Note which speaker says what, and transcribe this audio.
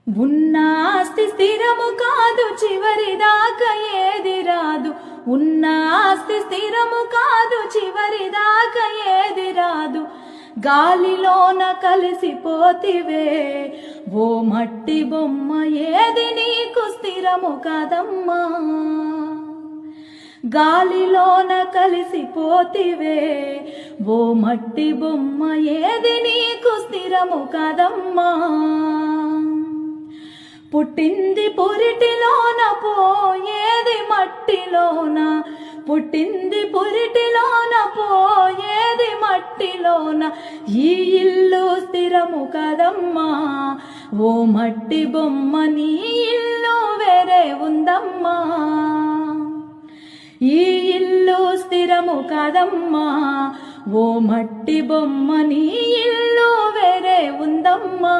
Speaker 1: ఉన్న ఆస్తి స్థిరము కాదు, చివరిదాకా ఏది రాదు. ఉన్న ఆస్తి స్థిరము కాదు, చివరిదాకా ఏది రాదు. గాలిలోన కలిసిపోతివే ఓ మట్టి బొమ్మ, ఏది నీకు స్థిరము కాదమ్మా. గాలిలోన కలిసిపోతివే ఓ మట్టి బొమ్మ, ఏది నీకు స్థిరము కాదమ్మా. పుట్టింది పురిటిలోన, పోయేది మట్టిలోన. పుట్టింది పురిటిలోన, పోయేది మట్టిలోన. ఈ ఇల్లు స్థిరము కదమ్మా ఓ మట్టి బొమ్మ, నీ ఇల్లు వేరే ఉందమ్మా. ఈ ఇల్లు స్థిరము కాదమ్మా ఓ మట్టి బొమ్మ, నీ ఇల్లు వేరే ఉందమ్మా.